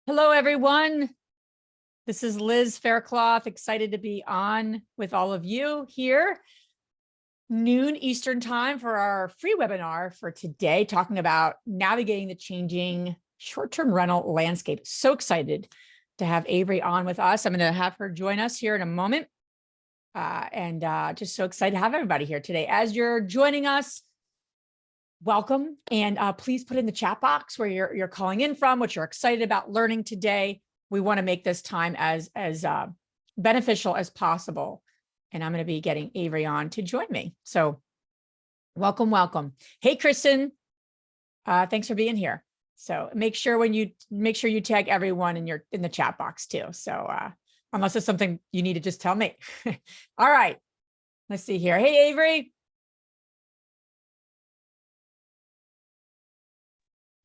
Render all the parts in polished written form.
Hello, everyone. This is Liz Faircloth, excited to be on with all of you here, noon Eastern time for our free webinar for today, talking about navigating the changing short-term rental landscape. So excited to have Avery on with us. I'm going to have her join us here in a moment. Just so excited to have everybody here today. As you're joining us, welcome. And please put in the chat box where you're calling in from, what you're excited about learning today. We want to make this time as beneficial as possible. And I'm going to be getting Avery on to join me. So welcome, welcome. Hey, Kristen, thanks for being here. So make sure you tag everyone in the chat box too. So unless there's something you need to just tell me. All right, let's see here. Hey, Avery.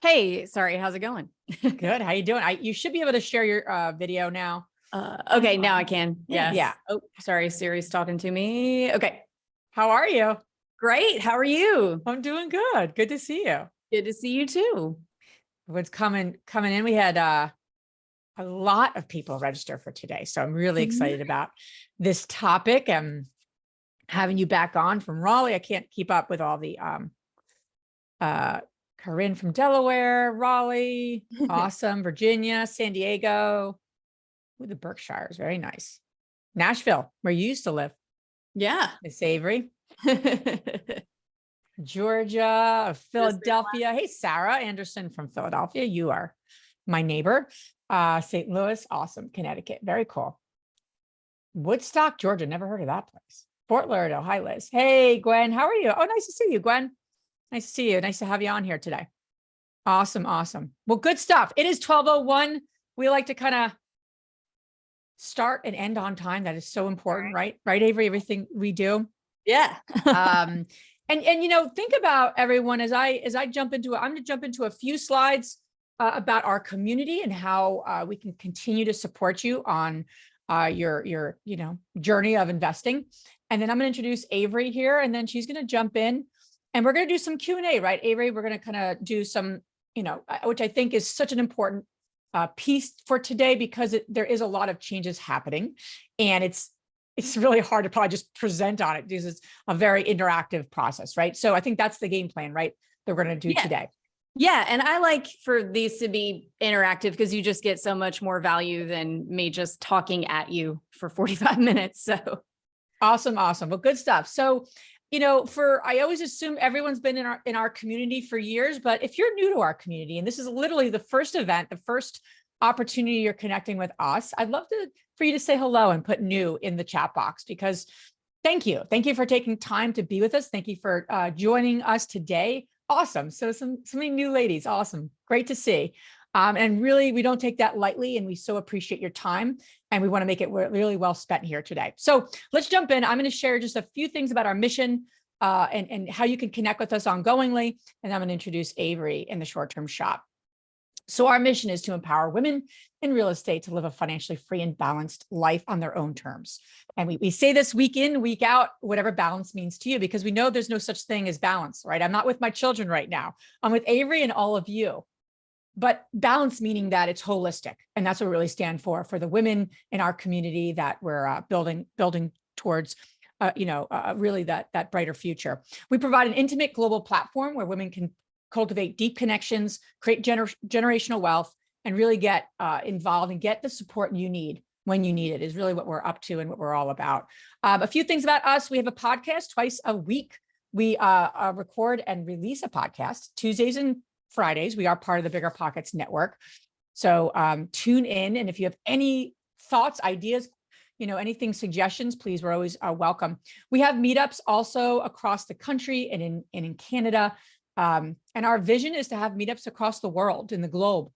Hey, sorry, how's it going? Good. How you doing? You should be able to share your video now. Okay, now I can. Yes. Yeah. Oh, sorry, Siri's talking to me. Okay. How are you? Great. How are you? I'm doing good. Good to see you. Good to see you too. What's coming in? We had a lot of people register for today, so I'm really excited about this topic and having you back on from Raleigh. I can't keep up with all the Corinne from Delaware, Raleigh, awesome, Virginia, San Diego, the Berkshires, very nice. Nashville, where you used to live. Yeah. Miss Avery. Georgia, Philadelphia. Hey, Sarah Anderson from Philadelphia. You are my neighbor. St. Louis, awesome. Connecticut, very cool. Woodstock, Georgia, never heard of that place. Fort Lauderdale, hi, Liz. Hey, Gwen, how are you? Oh, nice to see you, Gwen. Nice to see you. Nice to have you on here today. Awesome. Awesome. Well, good stuff. It is 12:01. We like to kind of start and end on time. That is so important, right? Right, Avery? Everything we do. Yeah. And think about everyone as I jump into it. I'm going to jump into a few slides about our community and how we can continue to support you on your journey of investing. And then I'm going to introduce Avery here, and then she's going to jump in. And we're going to do some Q&A, right, Avery? We're going to kind of do some, which I think is such an important piece for today, because there is a lot of changes happening, and it's really hard to probably just present on it because it's a very interactive process, right? So I think that's the game plan, right, that we're going to do today. Yeah. And I like for these to be interactive because you just get so much more value than me just talking at you for 45 minutes. So awesome. Well, good stuff. So I always assume everyone's been in our community for years, but if you're new to our community, and this is literally the first event, the first opportunity you're connecting with us, I'd love for you to say hello and put new in the chat box, because thank you for taking time to be with us. Thank you for joining us today. Awesome. So so many new ladies. Awesome. Great to see. And really, we don't take that lightly, and we so appreciate your time, and we want to make it really well spent here today. So let's jump in. I'm going to share just a few things about our mission and how you can connect with us ongoingly. And I'm going to introduce Avery in the short-term shop. So our mission is to empower women in real estate to live a financially free and balanced life on their own terms. And we say this week in, week out, whatever balance means to you, because we know there's no such thing as balance, right? I'm not with my children right now. I'm with Avery and all of you. But balance meaning that it's holistic. And that's what we really stand for the women in our community that we're building towards, really that brighter future. We provide an intimate global platform where women can cultivate deep connections, create generational wealth, and really get involved and get the support you need when you need it, is really what we're up to and what we're all about. A few things about us. We have a podcast twice a week. We record and release a podcast Tuesdays and Fridays. We are part of the Bigger Pockets Network. So tune in. And if you have any thoughts, ideas, anything, suggestions, please, we're always welcome. We have meetups also across the country and in Canada. And our vision is to have meetups across the world, in the globe.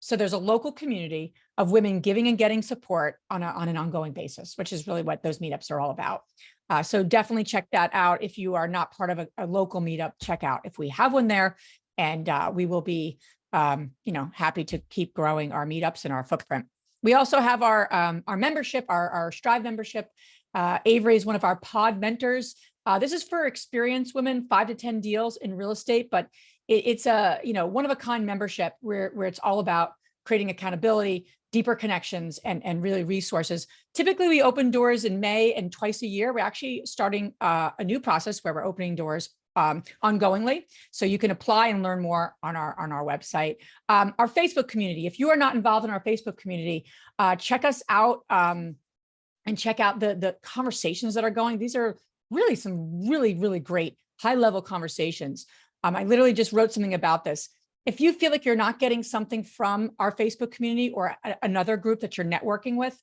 So there's a local community of women giving and getting support on an ongoing basis, which is really what those meetups are all about. So definitely check that out. If you are not part of a local meetup, check out if we have one there. And we will be, happy to keep growing our meetups and our footprint. We also have our membership, our Strive membership. Avery is one of our pod mentors. This is for experienced women, 5 to 10 deals in real estate, but it's a one of a kind membership where it's all about creating accountability, deeper connections, and really resources. Typically, we open doors in May and twice a year. We're actually starting a new process where we're opening doors ongoingly. So you can apply and learn more on our website. Our Facebook community, if you are not involved in our Facebook community, check us out and check out the conversations that are going. These are really some really great high-level conversations. I literally just wrote something about this. If you feel like you're not getting something from our Facebook community or another group that you're networking with,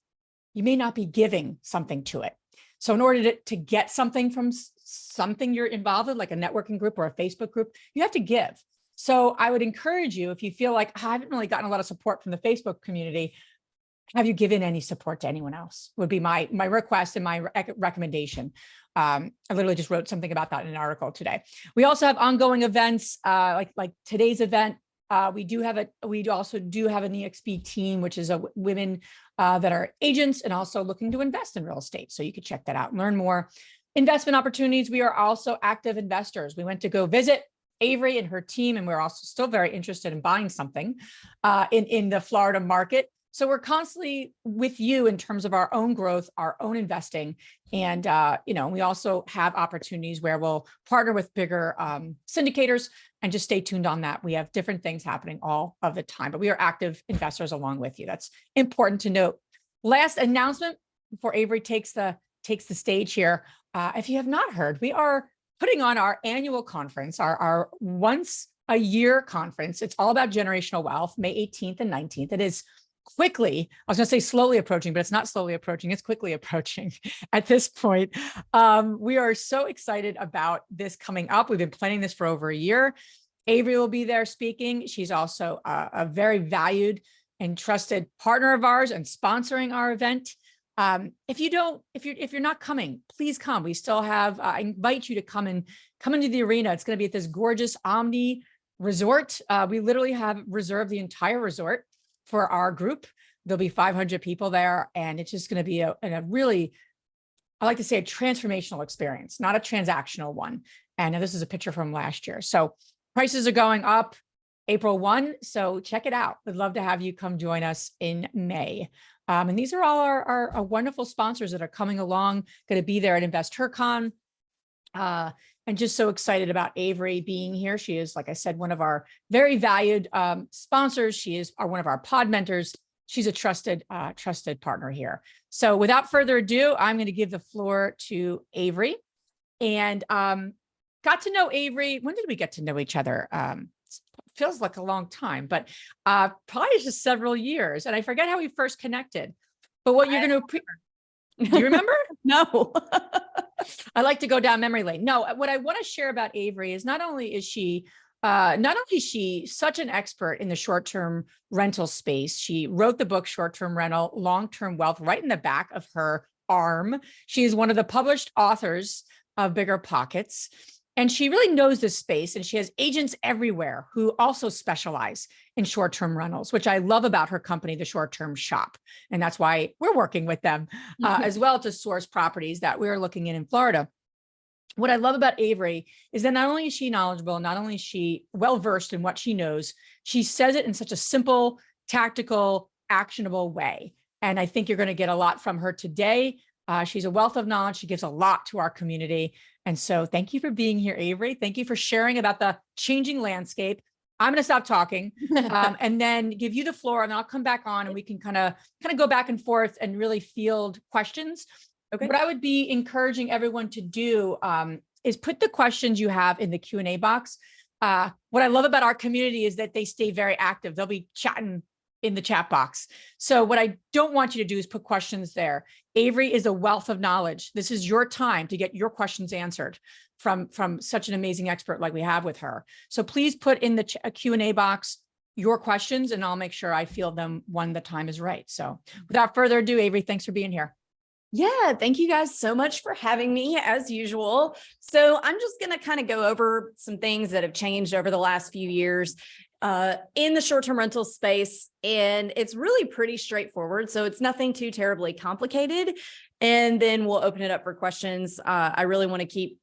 you may not be giving something to it. So in order to get something from something you're involved in, like a networking group or a Facebook group, you have to give. So I would encourage you, if you feel like, I haven't really gotten a lot of support from the Facebook community, have you given any support to anyone else? Would be my request and my recommendation. I literally just wrote something about that in an article today. We also have ongoing events like today's event. We also do have an EXP team, which is women that are agents and also looking to invest in real estate. So you could check that out and learn more. Investment opportunities. We are also active investors. We went to go visit Avery and her team, and we're also still very interested in buying something in the Florida market. So we're constantly with you in terms of our own growth, our own investing. And, we also have opportunities where we'll partner with bigger syndicators, and just stay tuned on that. We have different things happening all of the time, but we are active investors along with you. That's important to note. Last announcement before Avery takes the stage here. If you have not heard, we are putting on our annual conference, our once a year conference. It's all about generational wealth, May 18th and 19th. It is quickly, I was going to say slowly approaching, but it's not slowly approaching, it's quickly approaching at this point. We are so excited about this coming up. We've been planning this for over a year. Avery will be there speaking. She's also a very valued and trusted partner of ours and sponsoring our event. If you're not coming, please come. We still have, I invite you to come into the arena. It's going to be at this gorgeous Omni resort. We literally have reserved the entire resort for our group. There'll be 500 people there, and it's just going to be a really, I like to say, a transformational experience, not a transactional one. And this is a picture from last year. So prices are going up April 1. So check it out. We'd love to have you come join us in May. And these are all our wonderful sponsors that are coming along, going to be there at InvestHerCon. And just so excited about Avery being here. She is, like I said, one of our very valued sponsors. She is one of our pod mentors. She's a trusted partner here. So without further ado, I'm going to give the floor to Avery. And got to know Avery. When did we get to know each other? Feels like a long time, but probably just several years. And I forget how we first connected. But what you're going to do you remember? No. I like to go down memory lane. No, what I want to share about Avery is not only is she such an expert in the short-term rental space. She wrote the book Short-Term Rental, Long-Term Wealth right in the back of her arm. She is one of the published authors of Bigger Pockets. And she really knows this space, and she has agents everywhere who also specialize in short-term rentals, which I love about her company, The Short-Term Shop. And that's why we're working with them as well to source properties that we're looking in Florida. What I love about Avery is that not only is she knowledgeable, not only is she well-versed in what she knows, she says it in such a simple, tactical, actionable way. And I think you're going to get a lot from her today. She's a wealth of knowledge. She gives a lot to our community. And so thank you for being here, Avery. Thank you for sharing about the changing landscape. I'm going to stop talking and then give you the floor, and I'll come back on and we can kind of go back and forth and really field questions. Okay. What I would be encouraging everyone to do is put the questions you have in the Q&A box. What I love about our community is that they stay very active. They'll be chatting in the chat box. So what I don't want you to do is put questions there. Avery is a wealth of knowledge. This is your time to get your questions answered from such an amazing expert like we have with her. So please put in the Q&A box your questions, and I'll make sure I field them when the time is right. So without further ado, Avery, thanks for being here. Yeah, thank you guys so much for having me as usual. So I'm just going to kind of go over some things that have changed over the last few years in the short-term rental space. And it's really pretty straightforward. So it's nothing too terribly complicated. And then we'll open it up for questions. I really want to keep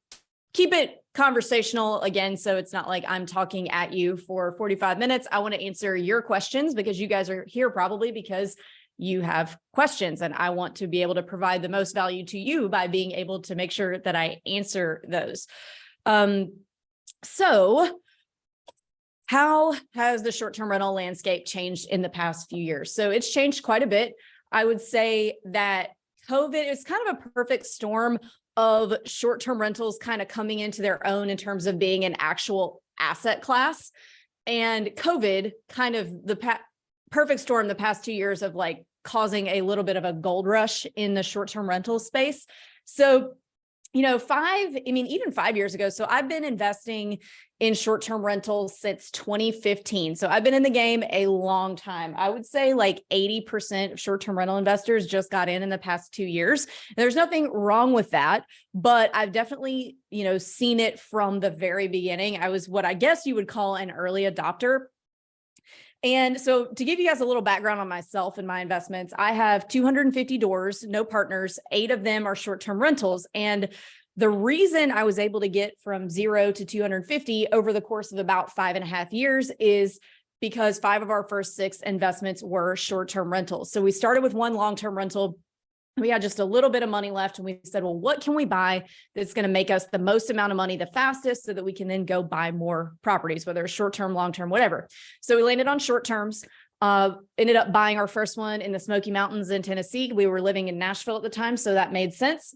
it conversational again. So it's not like I'm talking at you for 45 minutes. I want to answer your questions because you guys are here probably because you have questions, and I want to be able to provide the most value to you by being able to make sure that I answer those. So how has the short-term rental landscape changed in the past few years? So it's changed quite a bit. I would say that COVID is kind of a perfect storm of short-term rentals kind of coming into their own in terms of being an actual asset class. And COVID kind of the perfect storm the past 2 years of like causing a little bit of a gold rush in the short-term rental space. So, even 5 years ago. So I've been investing in short-term rentals since 2015. So I've been in the game a long time. I would say like 80% of short-term rental investors just got in the past 2 years. There's nothing wrong with that, but I've definitely, seen it from the very beginning. I was what I guess you would call an early adopter. And so to give you guys a little background on myself and my investments, I have 250 doors, no partners, 8 of them are short-term rentals. And the reason I was able to get from 0 to 250 over the course of about 5.5 years is because 5 of our first 6 investments were short-term rentals. So we started with one long-term rental. We had just a little bit of money left, and we said, well, what can we buy that's going to make us the most amount of money the fastest so that we can then go buy more properties, whether it's short-term, long-term, whatever. So we landed on short terms, ended up buying our first one in the Smoky Mountains in Tennessee. We were living in Nashville at the time, so that made sense.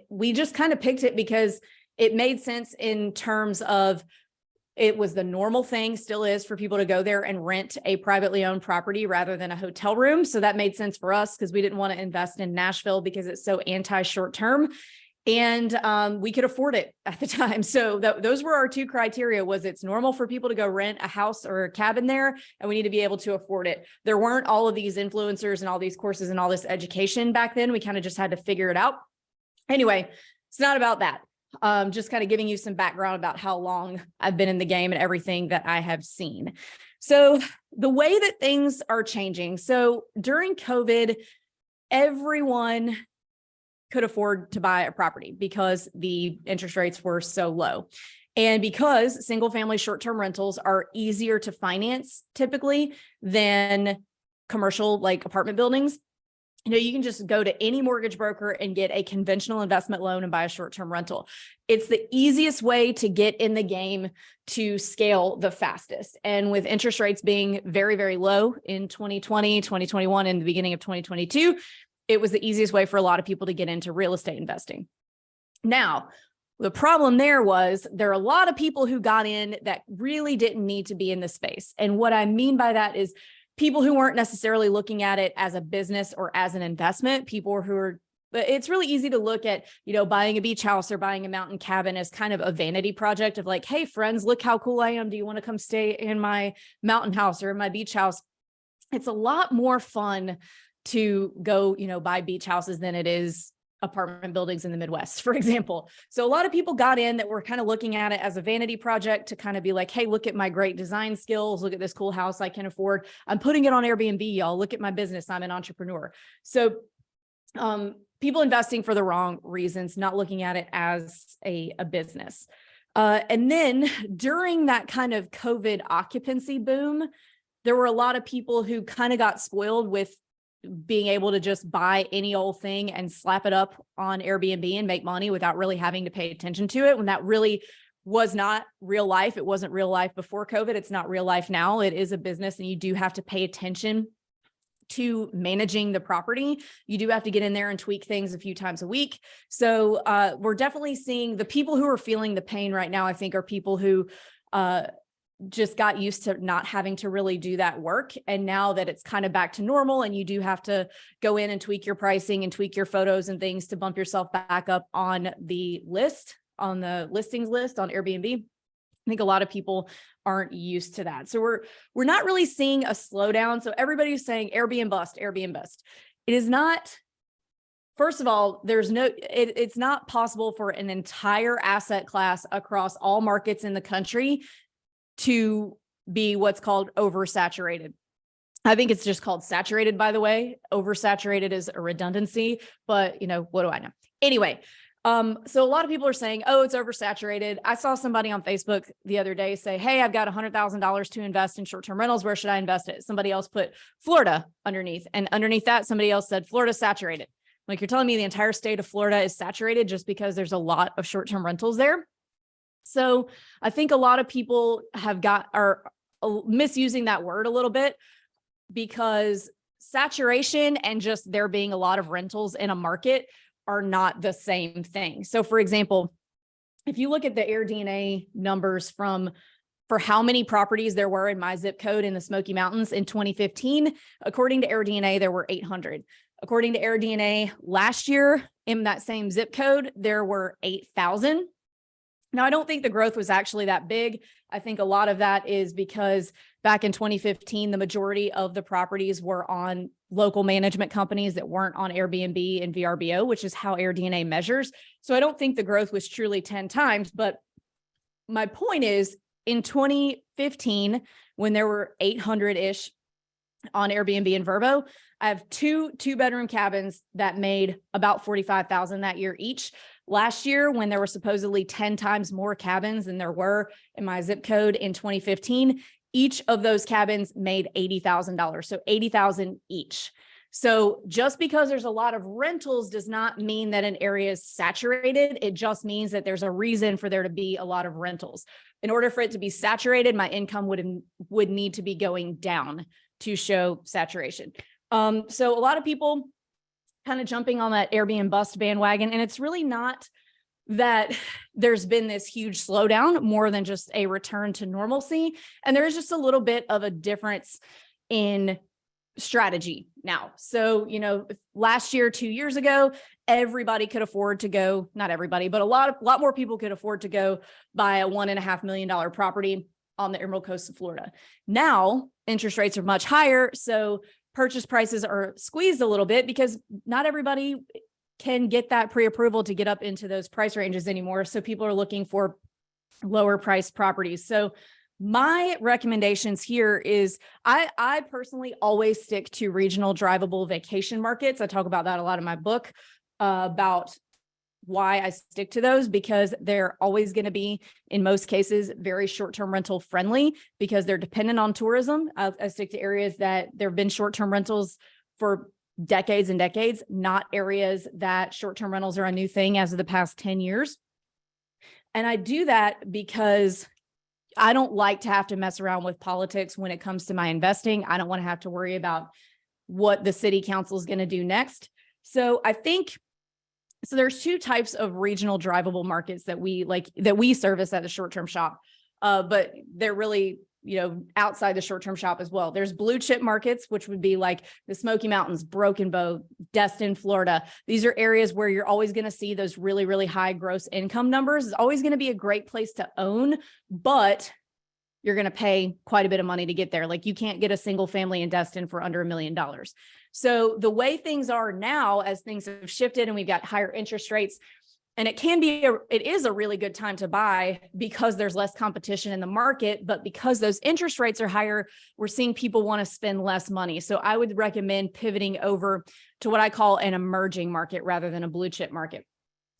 We just kind of picked it because it made sense in terms of it was the normal thing, still is, for people to go there and rent a privately owned property rather than a hotel room. So that made sense for us because we didn't want to invest in Nashville because it's so anti-short term. And we could afford it at the time. So those were our 2 criteria: was it's normal for people to go rent a house or a cabin there, and we need to be able to afford it. There weren't all of these influencers and all these courses and all this education back then. We kind of just had to figure it out. Anyway, it's not about that. Just kind of giving you some background about how long I've been in the game and everything that I have seen. So the way that things are changing. So during COVID, everyone could afford to buy a property because the interest rates were so low. And because single family short-term rentals are easier to finance typically than commercial like apartment buildings, you can just go to any mortgage broker and get a conventional investment loan and buy a short-term rental. It's the easiest way to get in the game to scale the fastest. And with interest rates being very, very low in 2020, 2021, and the beginning of 2022, it was the easiest way for a lot of people to get into real estate investing. Now, the problem there was there are a lot of people who got in that really didn't need to be in the space. And what I mean by that is people who weren't necessarily looking at it as a business or as an investment, people who are, it's really easy to look at, buying a beach house or buying a mountain cabin as kind of a vanity project of like, hey, friends, look how cool I am. Do you want to come stay in my mountain house or in my beach house? It's a lot more fun to go, buy beach houses than it is apartment buildings in the Midwest, for example. So a lot of people got in that were kind of looking at it as a vanity project to kind of be like, hey, look at my great design skills. Look at this cool house I can afford. I'm putting it on Airbnb, y'all. Look at my business. I'm an entrepreneur. So people investing for the wrong reasons, not looking at it as a business. And then during that kind of COVID occupancy boom, there were a lot of people who kind of got spoiled with being able to just buy any old thing and slap it up on Airbnb and make money without really having to pay attention to it, when that really was not real life. It wasn't real life before COVID. It's not real life now. It is a business, and you do have to pay attention to managing the property. You do have to get in there and tweak things a few times a week. So we're definitely seeing the people who are feeling the pain right now, I think, are people who just got used to not having to really do that work. And now that it's kind of back to normal and you do have to go in and tweak your pricing and tweak your photos and things to bump yourself back up on the list, on the listings list on Airbnb, I think a lot of people aren't used to that. So we're not really seeing a slowdown. So everybody's saying Airbnb bust, Airbnb bust. It is not. First of all, it's not possible for an entire asset class across all markets in the country to be what's called oversaturated. I think it's just called saturated, by the way. Oversaturated is a redundancy, but what do I know? Anyway, So a lot of people are saying, oh, it's oversaturated. I saw somebody on Facebook the other day say, hey, I've got $100,000 to invest in short-term rentals. Where should I invest it? Somebody else put Florida underneath, and underneath that, somebody else said Florida saturated. Like, you're telling me the entire state of Florida is saturated just because there's a lot of short-term rentals there? So I think a lot of people are misusing that word a little bit, because saturation and just there being a lot of rentals in a market are not the same thing. So for example, if you look at the AirDNA numbers for how many properties there were in my zip code in the Smoky Mountains in 2015, according to AirDNA, there were 800. According to AirDNA, last year in that same zip code, there were 8,000. Now, I don't think the growth was actually that big. I think a lot of that is because back in 2015, the majority of the properties were on local management companies that weren't on Airbnb and VRBO, which is how AirDNA measures. So I don't think the growth was truly 10 times. But my point is, in 2015, when there were 800-ish on Airbnb and VRBO, I have two bedroom cabins that made about 45,000 that year each. Last year, when there were supposedly 10 times more cabins than there were in my zip code in 2015, each of those cabins made $80,000. So 80,000 each. So just because there's a lot of rentals does not mean that an area is saturated. It just means that there's a reason for there to be a lot of rentals. In order for it to be saturated, my income would need to be going down to show saturation. So a lot of people kind of jumping on that Airbnb bust bandwagon, and it's really not that there's been this huge slowdown, more than just a return to normalcy. And there is just a little bit of a difference in strategy now. So, last year, 2 years ago, everybody could afford to go, not everybody, but a lot more people could afford to go buy a $1.5 million property on the Emerald Coast of Florida. Now, interest rates are much higher. So purchase prices are squeezed a little bit because not everybody can get that pre-approval to get up into those price ranges anymore. So people are looking for lower priced properties. So my recommendations here is I personally always stick to regional drivable vacation markets. I talk about that a lot in my book, about why I stick to those, because they're always going to be, in most cases, very short-term rental friendly because they're dependent on tourism. I stick to areas that there have been short-term rentals for decades and decades, not areas that short-term rentals are a new thing as of the past 10 years. And I do that because I don't like to have to mess around with politics when it comes to my investing. I don't want to have to worry about what the city council is going to do next. So I think, so there's two types of regional drivable markets that we service at the short-term shop, but they're really, outside the short-term shop as well. There's blue chip markets, which would be like the Smoky Mountains, Broken Bow, Destin, Florida. These are areas where you're always going to see those really, really high gross income numbers. It's always going to be a great place to own, but you're going to pay quite a bit of money to get there. Like, you can't get a single family in Destin for under $1 million. So the way things are now, as things have shifted and we've got higher interest rates, and it is a really good time to buy because there's less competition in the market, but because those interest rates are higher, we're seeing people want to spend less money. So I would recommend pivoting over to what I call an emerging market rather than a blue chip market.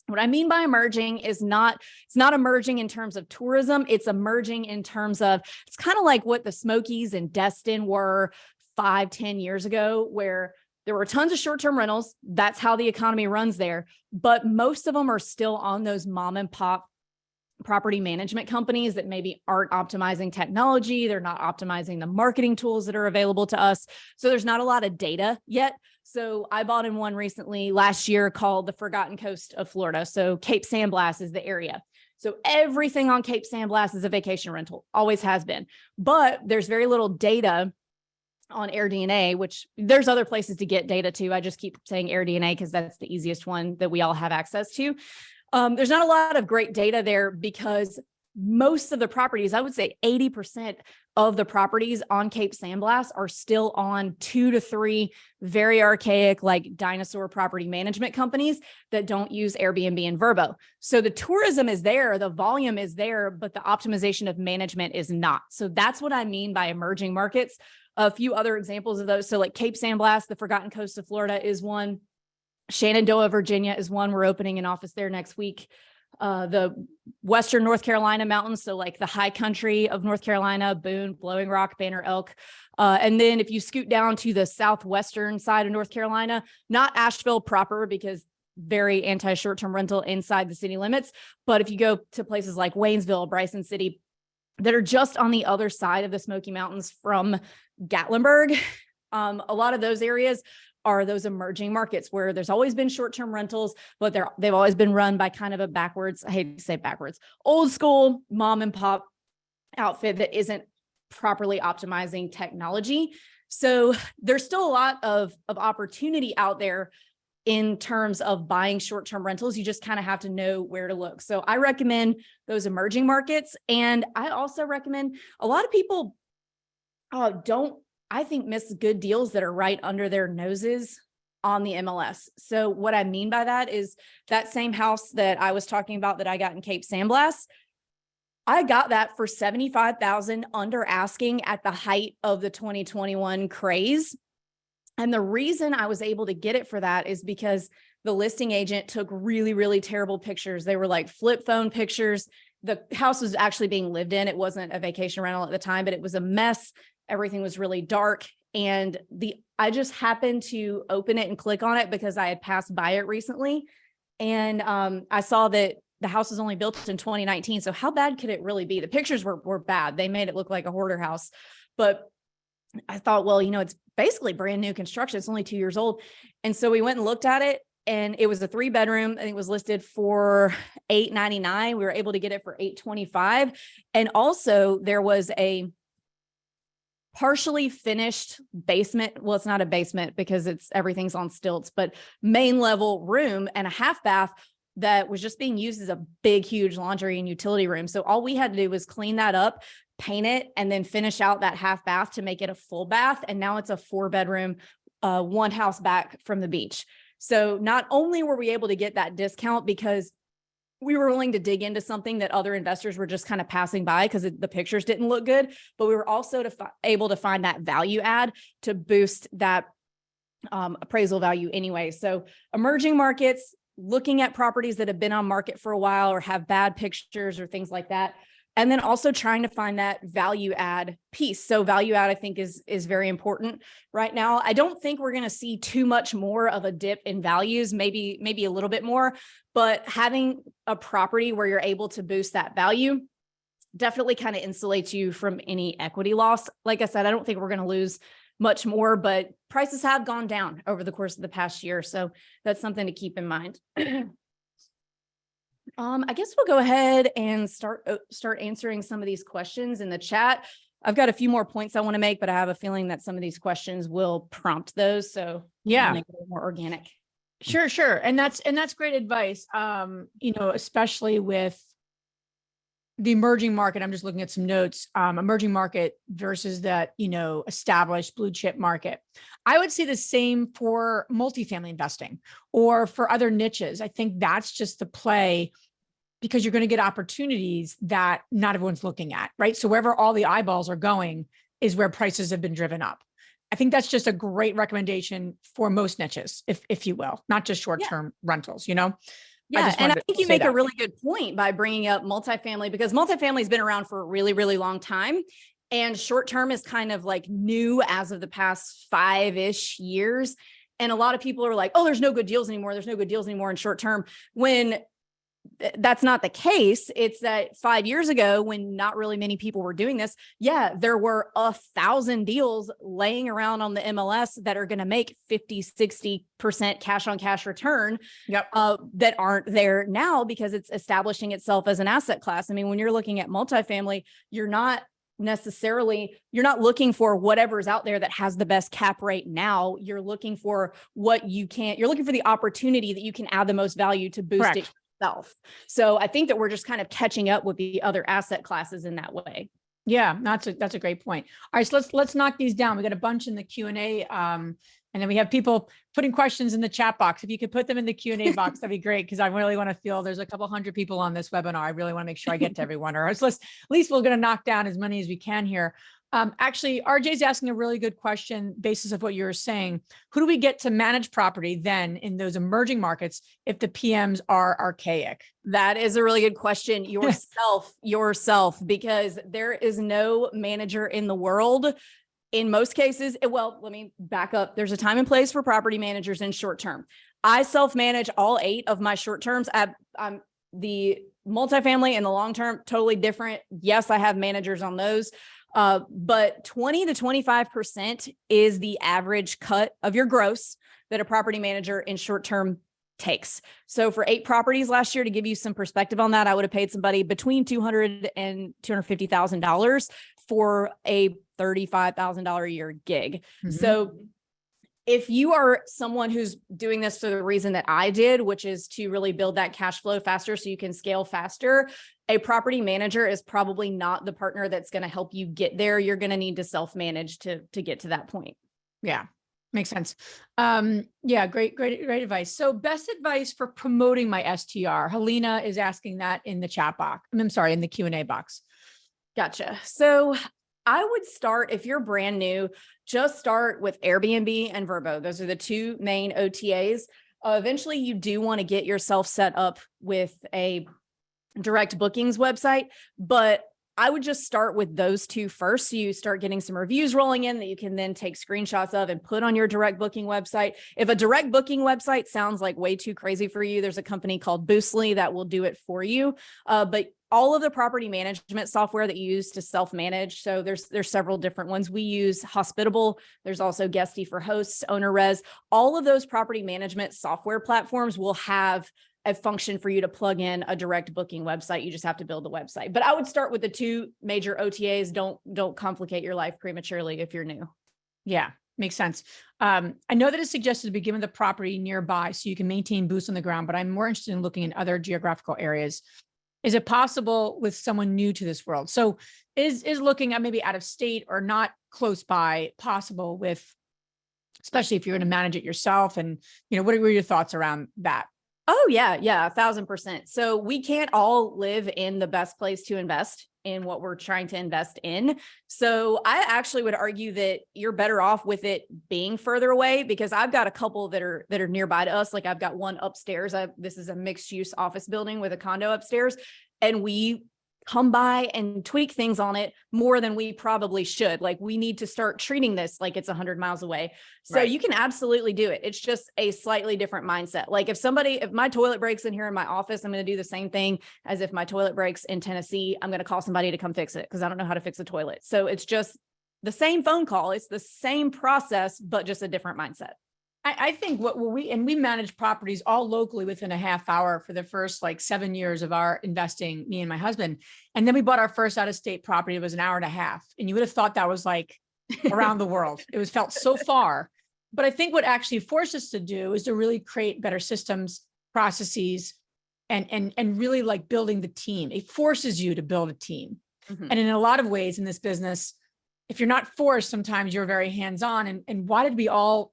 What I mean by emerging is it's not emerging in terms of tourism. It's emerging in terms of, it's kind of like what the Smokies and Destin were 5-10 years ago, where there were tons of short-term rentals. That's how the economy runs there. But most of them are still on those mom and pop property management companies that maybe aren't optimizing technology. They're not optimizing the marketing tools that are available to us. So there's not a lot of data yet. So I bought in one recently last year called the Forgotten Coast of Florida. So Cape San Blas is the area. So everything on Cape San Blas is a vacation rental, always has been. But there's very little data on AirDNA, which there's other places to get data too. I just keep saying AirDNA because that's the easiest one that we all have access to. There's not a lot of great data there because most of the properties, I would say 80% of the properties on Cape San Blas are still on 2 to 3 very archaic, like dinosaur property management companies that don't use Airbnb and VRBO. So the tourism is there, the volume is there, but the optimization of management is not. So that's what I mean by emerging markets. A few other examples of those. So like Cape San Blas, the Forgotten Coast of Florida is one. Shenandoah, Virginia is one. We're opening an office there next week. The Western North Carolina mountains, so like the high country of North Carolina, Boone, Blowing Rock, Banner Elk. And then if you scoot down to the southwestern side of North Carolina, not Asheville proper, because very anti short-term rental inside the city limits. But if you go to places like Waynesville, Bryson City, that are just on the other side of the Smoky Mountains from Gatlinburg, a lot of those areas are those emerging markets where there's always been short-term rentals, but they've always been run by kind of a backwards, I hate to say backwards, old school mom and pop outfit that isn't properly optimizing technology. So there's still a lot of opportunity out there in terms of buying short-term rentals. You just kind of have to know where to look. So I recommend those emerging markets. And I also recommend, a lot of people I think miss good deals that are right under their noses on the MLS. So what I mean by that is that same house that I was talking about that I got in Cape San Blas, I got that for $75,000 under asking at the height of the 2021 craze. And the reason I was able to get it for that is because the listing agent took really, really terrible pictures. They were like flip phone pictures. The house was actually being lived in. It wasn't a vacation rental at the time, but it was a mess. Everything was really dark. And I just happened to open it and click on it because I had passed by it recently. And I saw that the house was only built in 2019. So how bad could it really be? The pictures were bad. They made it look like a hoarder house. But I thought, well, it's basically brand new construction. It's only 2 years old. And so we went and looked at it, and it was a 3-bedroom, and it was listed for $899. We were able to get it for $825. And also there was a partially finished basement. Well, it's not a basement because everything's on stilts, but main level room and a half bath that was just being used as a big, huge laundry and utility room. So all we had to do was clean that up, paint it, and then finish out that half bath to make it a full bath. And now it's a 4-bedroom, one house back from the beach. So not only were we able to get that discount because we were willing to dig into something that other investors were just kind of passing by because the pictures didn't look good, but we were also able to find that value add to boost that appraisal value anyway. So emerging markets, looking at properties that have been on market for a while or have bad pictures or things like that. And then also trying to find that value add piece. So value add, I think, is very important right now. I don't think we're going to see too much more of a dip in values, maybe a little bit more, but having a property where you're able to boost that value definitely kind of insulates you from any equity loss. Like I said, I don't think we're going to lose much more, but prices have gone down over the course of the past year. So that's something to keep in mind. I guess we'll go ahead and start answering some of these questions in the chat. I've got a few more points I want to make, but I have a feeling that some of these questions will prompt those. So yeah, make it a little more organic. Sure. And that's great advice. Especially with the emerging market. I'm just looking at some notes, emerging market versus that, established blue chip market. I would say the same for multifamily investing or for other niches. I think that's just the play because you're going to get opportunities that not everyone's looking at, right? So wherever all the eyeballs are going is where prices have been driven up. I think that's just a great recommendation for most niches, if you will, not just short-term rentals, Yeah, and I think you make a really good point by bringing up multifamily because multifamily has been around for a really, really long time. And short-term is kind of like new as of the past 5-ish years. And a lot of people are like, oh, there's no good deals anymore. There's no good deals anymore in short-term. When that's not the case. It's that 5 years ago when not really many people were doing this. Yeah, there were 1,000 deals laying around on the MLS that are going to make 50-60% cash on cash return. Yep. That aren't there now because it's establishing itself as an asset class. I mean, when you're looking at multifamily, you're not looking for whatever's out there that has the best cap rate now. You're looking for you're looking for the opportunity that you can add the most value to boost it yourself. So I think that we're just kind of catching up with the other asset classes in that way. Yeah, that's a great point. All right, so let's knock these down. We got a bunch in the Q&A, and then we have people putting questions in the chat box. If you could put them in the Q&A box, that'd be great because I really want to feel there's a couple hundred people on this webinar. I really want to make sure I get to everyone, or at least we're going to knock down as many as we can here. Actually, RJ's asking a really good question, basis of what you were saying. Who do we get to manage property then in those emerging markets if the PMs are archaic? That is a really good question. Yourself, because there is no manager in the world. In most cases, well, let me back up. There's a time and place for property managers in short term. I self-manage all 8 of my short terms. I'm the multifamily and the long term, totally different. Yes, I have managers on those. But 20 to 25% is the average cut of your gross that a property manager in short term takes. So for 8 properties last year, to give you some perspective on that, I would have paid somebody between $200,000 and $250,000 for a $35,000 a year gig. Mhm. So if you are someone who's doing this for the reason that I did, which is to really build that cash flow faster so you can scale faster, a property manager is probably not the partner that's going to help you get there. You're going to need to self-manage to get to that point. Yeah, makes sense. Yeah, great advice. So best advice for promoting my STR. Helena is asking that in the chat box. I'm sorry, in the Q&A box. Gotcha. So I would start, if you're brand new, just start with Airbnb and VRBO. Those are the 2 main OTAs. Eventually, you do want to get yourself set up with a direct bookings website, but I would just start with those 2 first. So you start getting some reviews rolling in that you can then take screenshots of and put on your direct booking website. If a direct booking website sounds like way too crazy for you, there's a company called Boostly that will do it for you. But all of the property management software that you use to self-manage. So there's several different ones. We use Hospitable. There's also Guesty for hosts, OwnerRez. All of those property management software platforms will have a function for you to plug in a direct booking website. You just have to build the website. But I would start with the 2 major OTAs. Don't complicate your life prematurely if you're new. Yeah, makes sense. I know that it's suggested to begin with a property nearby so you can maintain boots on the ground, but I'm more interested in looking in other geographical areas. Is it possible with someone new to this world? So is looking at maybe out of state or not close by possible with, especially if you're going to manage it yourself? And, what are your thoughts around that? Oh yeah. 1,000%. So we can't all live in the best place to invest in what we're trying to invest in. So I actually would argue that you're better off with it being further away, because I've got a couple that are nearby to us. Like I've got one upstairs. This is a mixed use office building with a condo upstairs, and we come by and tweak things on it more than we probably should. Like we need to start treating this like it's 100 miles away. So Right. You can absolutely do it. It's just a slightly different mindset. Like if my toilet breaks in here in my office, I'm going to do the same thing as if my toilet breaks in Tennessee. I'm going to call somebody to come fix it because I don't know how to fix a toilet. So it's just the same phone call. It's the same process, but just a different mindset. I think we managed properties all locally within a half hour for the first 7 years of our investing, me and my husband. And then we bought our first out of state property. It was an hour and a half. And you would have thought that was around the world. It felt so far. But I think what actually forced us to do is to really create better systems, processes, and really building the team. It forces you to build a team. Mm-hmm. And in a lot of ways in this business, if you're not forced, sometimes you're very hands-on. And why do we all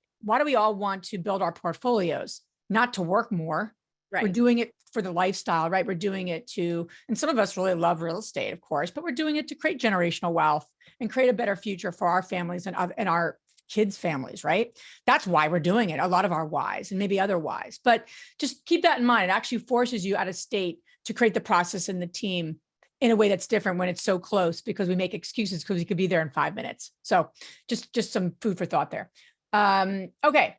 want to build our portfolios? Not to work more. Right. We're doing it for the lifestyle, right? We're doing it and some of us really love real estate, of course, but we're doing it to create generational wealth and create a better future for our families and our kids' families, right? That's why we're doing it. A lot of our whys and maybe other whys, but just keep that in mind. It actually forces you out of state to create the process and the team in a way that's different when it's so close, because we make excuses because we could be there in 5 minutes. So just some food for thought there. Okay.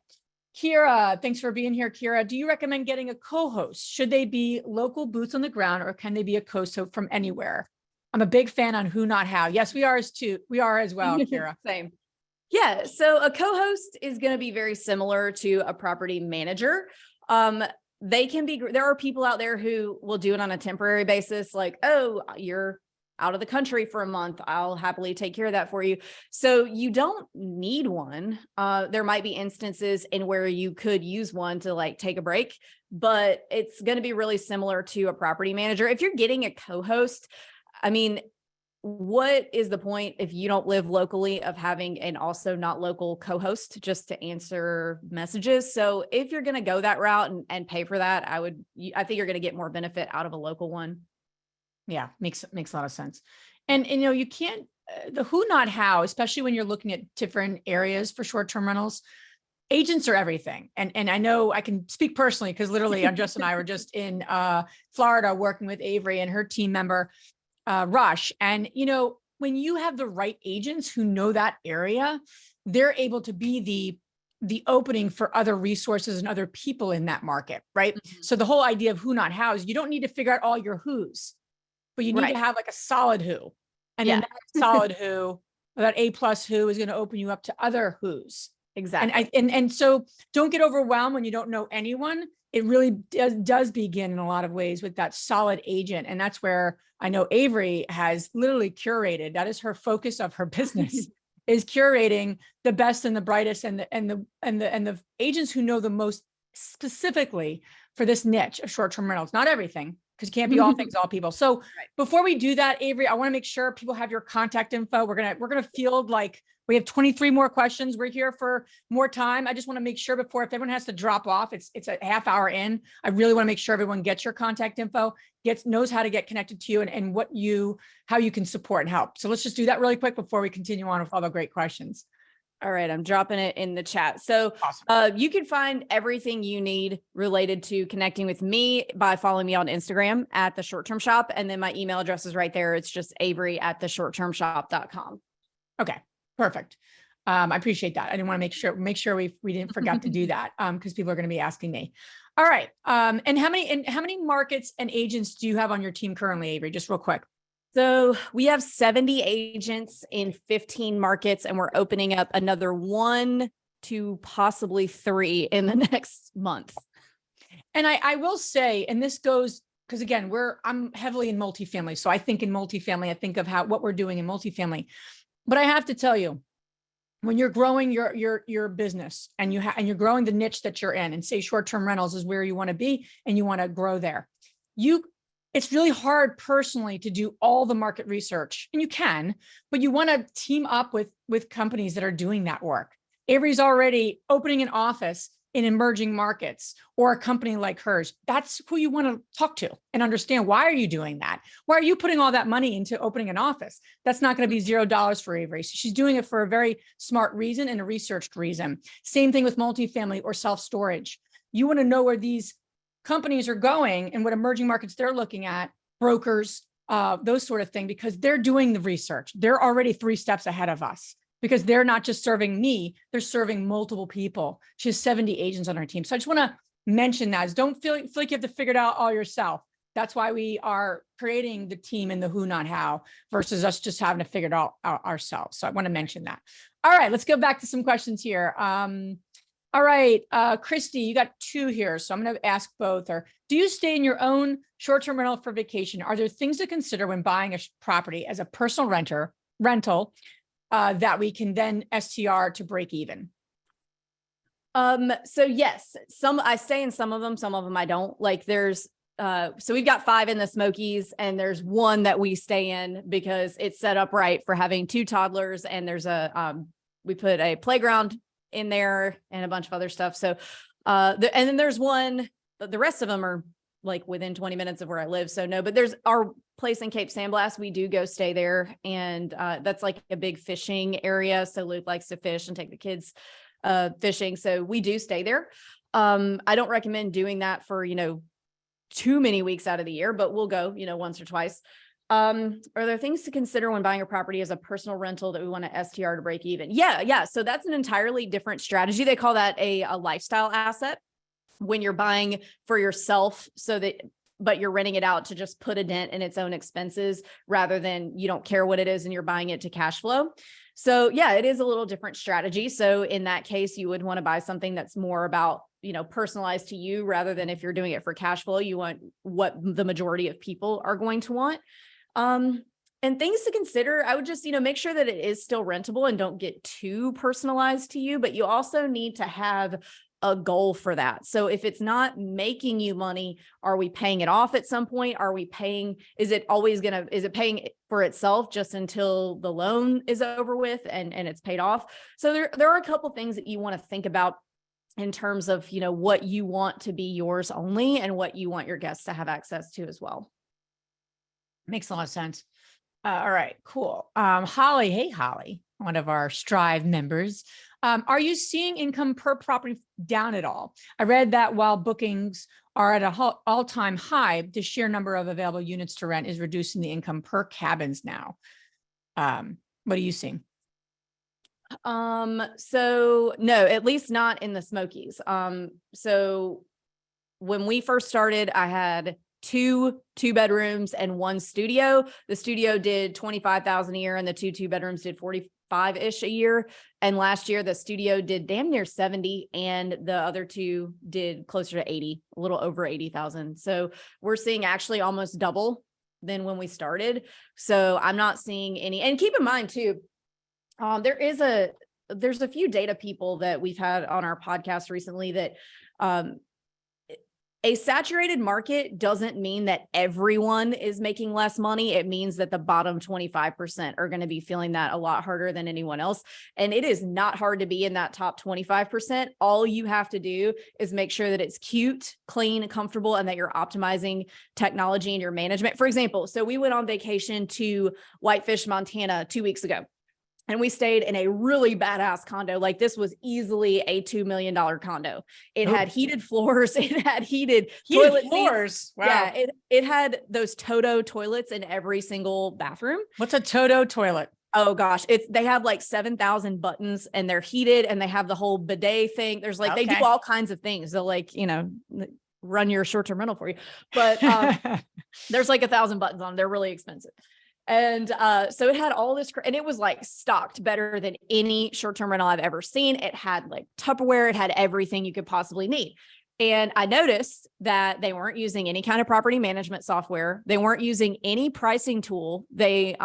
Kira, thanks for being here. Kira, do you recommend getting a co-host? Should they be local boots on the ground, or can they be a co-host from anywhere? I'm a big fan on who, not how. Yes, we are as well, Kira. Same. Yeah. So a co-host is going to be very similar to a property manager. There are people out there who will do it on a temporary basis. Like, oh, you're out of the country for a month, I'll happily take care of that for you. So you don't need one. There might be instances in where you could use one to take a break, but it's going to be really similar to a property manager. If you're getting a co-host, I mean, what is the point if you don't live locally of having an also not local co-host just to answer messages? So if you're going to go that route and pay for that, I think you're going to get more benefit out of a local one. Yeah, makes a lot of sense. And you can't, the who, not how, especially when you're looking at different areas for short-term rentals. Agents are everything. And I know I can speak personally because literally Jess and I were just in Florida working with Avery and her team member, Rush. And, when you have the right agents who know that area, they're able to be the opening for other resources and other people in that market, right? Mhm. So the whole idea of who, not how is you don't need to figure out all your who's, but you need Right. to have like a solid who. And then Yeah, that solid who, that A+ who is going to open you up to other who's. And exactly. and so don't get overwhelmed when you don't know anyone. It really does begin in a lot of ways with that solid agent. And that's where I know Avery has literally curated. That is her focus of her business is curating the best and the brightest and the agents who know the most specifically for this niche of short-term rentals. Not everything, because you can't be all things, all people. So Right. before we do that, Avery, I want to make sure people have your contact info. We're gonna field like we have 23 more questions. We're here for more time. I just want to make sure before, if everyone has to drop off, it's a half hour in. I really want to make sure everyone gets your contact info, knows how to get connected to you and how you can support and help. So let's just do that really quick before we continue on with all the great questions. All right, I'm dropping it in the chat. So Awesome. you can find everything you need related to connecting with me by following me on Instagram at The Short Term Shop. And then my email address is right there. It's just avery@theshorttermshop.com. Okay, perfect. I appreciate that. I didn't want to make sure we didn't forget to do that because people are going to be asking me. All right. And how many markets and agents do you have on your team currently, Avery? Just real quick. So we have 70 agents in 15 markets, and we're opening up another 1 to possibly 3 in the next month. And I will say, and this goes, because again, I'm heavily in multifamily. So I think in multifamily, I think of what we're doing in multifamily. But I have to tell you, when you're growing your business and you're growing the niche that you're in, and say short-term rentals is where you want to be and you want to grow there, it's really hard personally to do all the market research, and you can, but you want to team up with companies that are doing that work. Avery's already opening an office in emerging markets, or a company like hers. That's who you want to talk to and understand. Why are you doing that? Why are you putting all that money into opening an office? That's not going to be $0 for Avery. So she's doing it for a very smart reason and a researched reason. Same thing with multifamily or self-storage. You want to know where these companies are going and what emerging markets they're looking at, brokers, those sort of thing, because they're doing the research. They're already 3 steps ahead of us, because they're not just serving me, they're serving multiple people. She has 70 agents on her team. So I just want to mention that. Don't feel like you have to figure it out all yourself. That's why we are creating the team and the who, not how, versus us just having to figure it out ourselves. So I want to mention that. All right, let's go back to some questions here. All right, Christy, you got 2 here. So I'm going to ask both. Do you stay in your own short-term rental for vacation? Are there things to consider when buying a property as a personal rental that we can then STR to break even? So yes, I stay in some of them I don't. Like so we've got 5 in the Smokies, and there's 1 that we stay in because it's set up right for having 2 toddlers, and there's we put a playground in there and a bunch of other stuff. So and then there's 1, the rest of them are like within 20 minutes of where I live. So no, but there's our place in Cape San Blas. We do go stay there, and that's like a big fishing area. So Luke likes to fish and take the kids fishing. So we do stay there. I don't recommend doing that for, too many weeks out of the year, but we'll go, once or twice. Are there things to consider when buying a property as a personal rental that we want to STR to break even? Yeah. So that's an entirely different strategy. They call that a lifestyle asset when you're buying for yourself, but you're renting it out to just put a dent in its own expenses, rather than you don't care what it is and you're buying it to cash flow. So yeah, it is a little different strategy. So in that case, you would want to buy something that's more about, personalized to you, rather than if you're doing it for cash flow, you want what the majority of people are going to want. And things to consider, I would just, make sure that it is still rentable and don't get too personalized to you, but you also need to have a goal for that. So if it's not making you money, are we paying it off at some point? Is it paying for itself just until the loan is over with and it's paid off? So there are a couple things that you want to think about in terms of, what you want to be yours only and what you want your guests to have access to as well. Makes a lot of sense. All right, cool. Holly, hey, Holly, one of our Strive members. Are you seeing income per property down at all? I read that while bookings are at a all-time high, the sheer number of available units to rent is reducing the income per cabins now. What are you seeing? So no, at least not in the Smokies. So when we first started, I had two bedrooms and one studio. The studio did 25,000 a year and the two bedrooms did 45-ish a year. And last year the studio did damn near 70 and the other two did closer to 80, a little over 80,000. So we're seeing actually almost double than when we started. So I'm not seeing any, and keep in mind too, there's a few data people that we've had on our podcast recently that, a saturated market doesn't mean that everyone is making less money. It means that the bottom 25% are going to be feeling that a lot harder than anyone else. And it is not hard to be in that top 25%. All you have to do is make sure that it's cute, clean, comfortable, and that you're optimizing technology in your management. For example, so we went on vacation to Whitefish, Montana 2 weeks ago. And we stayed in a really badass condo. Like this was easily a $2 million condo. It had heated floors. It had heated toilet floors. Seats. Wow. Yeah, it had those Toto toilets in every single bathroom. What's a Toto toilet? Oh gosh, they have like 7,000 buttons and they're heated and they have the whole bidet thing. There's like, they do all kinds of things. They'll like, run your short-term rental for you. But there's like 1,000 buttons on them. They're really expensive. And so it had all this, and it was like stocked better than any short-term rental I've ever seen. It had like Tupperware. It had everything you could possibly need. And I noticed that they weren't using any kind of property management software. They weren't using any pricing tool. They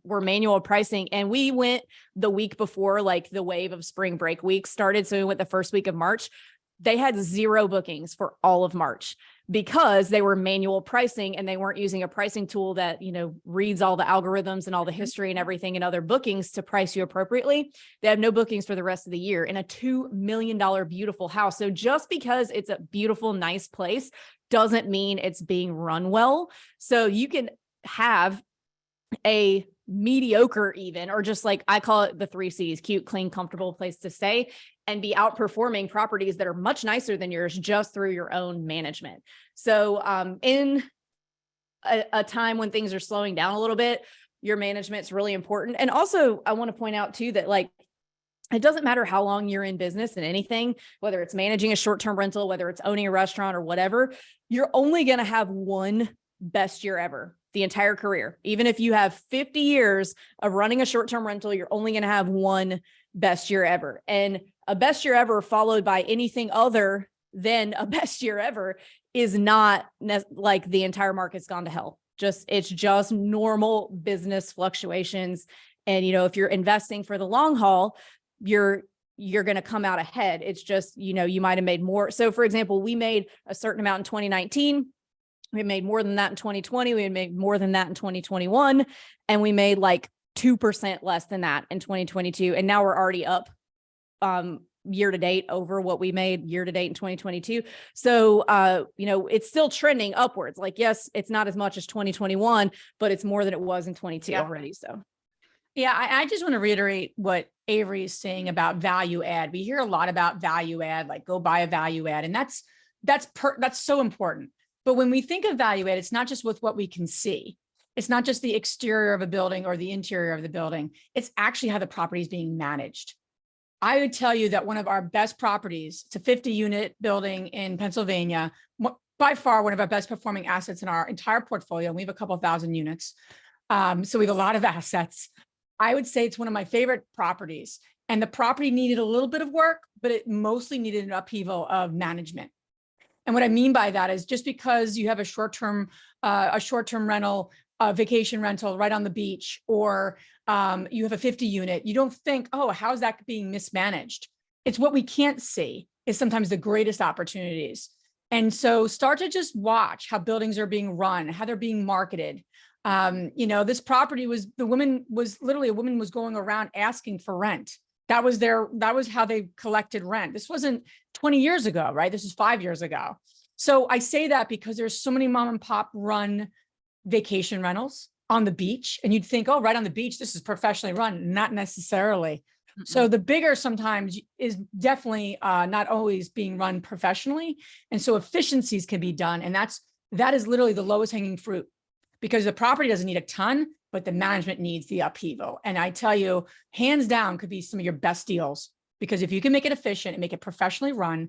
were manual pricing. And we went the week before, like the wave of spring break week started. So we went the first week of March. They had 0 bookings for all of March because they were manual pricing and they weren't using a pricing tool that, reads all the algorithms and all the history and everything and other bookings to price you appropriately. They have no bookings for the rest of the year in a $2 million beautiful house. So just because it's a beautiful, nice place doesn't mean it's being run well. So you can have a mediocre even, or just like I call it the 3 C's, cute, clean, comfortable place to stay, and be outperforming properties that are much nicer than yours just through your own management. So in a time when things are slowing down a little bit, your management's really important. And also I want to point out too, that like, it doesn't matter how long you're in business and anything, whether it's managing a short-term rental, whether it's owning a restaurant or whatever, you're only going to have one best year ever the entire career. Even if you have 50 years of running a short-term rental, you're only going to have one best year ever. And a best year ever followed by anything other than a best year ever is not like the entire market's gone to hell. It's just normal business fluctuations. And, if you're investing for the long haul, you're going to come out ahead. It's just, you might've made more. So for example, we made a certain amount in 2019. We made more than that in 2020. We had made more than that in 2021. And we made like 2% less than that in 2022. And now we're already up year to date over what we made year to date in 2022. So, it's still trending upwards. Like, yes, it's not as much as 2021, but it's more than it was in 22 already. So. Yeah, I just want to reiterate what Avery is saying about value add. We hear a lot about value add, like go buy a value add. And that's so important. But when we think of value add, it's not just with what we can see. It's not just the exterior of a building or the interior of the building. It's actually how the property is being managed. I would tell you that one of our best properties, it's a 50-unit building in Pennsylvania, by far one of our best performing assets in our entire portfolio. We have a couple thousand units. So we have a lot of assets. I would say it's one of my favorite properties. And the property needed a little bit of work, but it mostly needed an upheaval of management. And what I mean by that is just because you have a short-term rental, a vacation rental right on the beach, or you have a 50-unit, you don't think, oh, how's that being mismanaged? It's what we can't see is sometimes the greatest opportunities. And so start to just watch how buildings are being run, how they're being marketed. This property a woman was going around asking for rent. That was how they collected rent. This wasn't 20 years ago, right? This is 5 years ago. So I say that because there's so many mom and pop run vacation rentals. on the beach, and you'd think, oh, right on the beach, this is professionally run. Not necessarily. Mm-mm. So the bigger sometimes is definitely not always being run professionally. And so efficiencies can be done. And that is literally the lowest hanging fruit, because the property doesn't need a ton, but the management needs the upheaval. And I tell you, hands down, could be some of your best deals, because if you can make it efficient and make it professionally run,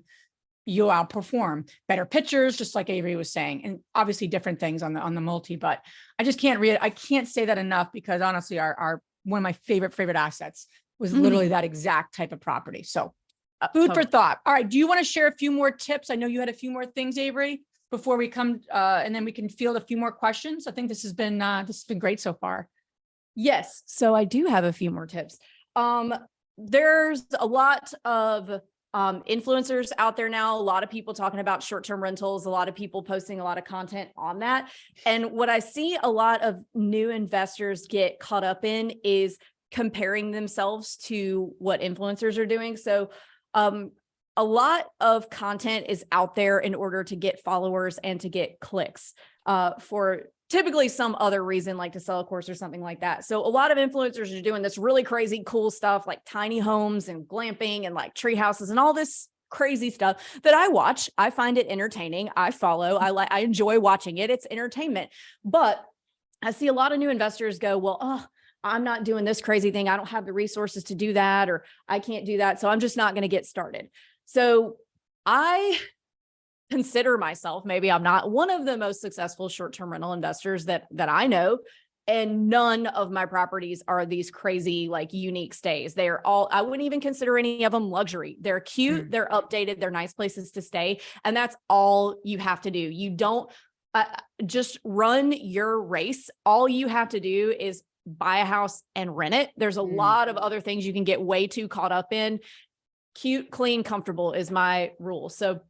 you'll outperform. Better pictures, just like Avery was saying, and obviously different things on the multi, but I just can't read it. I can't say that enough, because honestly, our one of my favorite assets was literally that exact type of property. So food for thought. All right. Do you want to share a few more tips? I know you had a few more things, Avery, before we come, and then we can field a few more questions. I think this has been great so far. Yes. So I do have a few more tips. There's a lot of influencers out there now, a lot of people talking about short-term rentals, a lot of people posting a lot of content on that. And what I see a lot of new investors get caught up in is comparing themselves to what influencers are doing. So a lot of content is out there in order to get followers and to get clicks for typically some other reason, like to sell a course or something like that. So a lot of influencers are doing this really crazy, cool stuff like tiny homes and glamping and like tree houses and all this crazy stuff that I watch. I find it entertaining. I follow, I enjoy watching it. It's entertainment. But I see a lot of new investors go, well, I'm not doing this crazy thing. I don't have the resources to do that, or I can't do that. So I'm just not going to get started. So I consider myself, maybe I'm not, one of the most successful short-term rental investors that I know. And none of my properties are these crazy, like unique stays. They are all, I wouldn't even consider any of them luxury. They're cute, they're updated, they're nice places to stay. And that's all you have to do. You don't just run your race. All you have to do is buy a house and rent it. There's a lot of other things you can get way too caught up in. Cute, clean, comfortable is my rule. So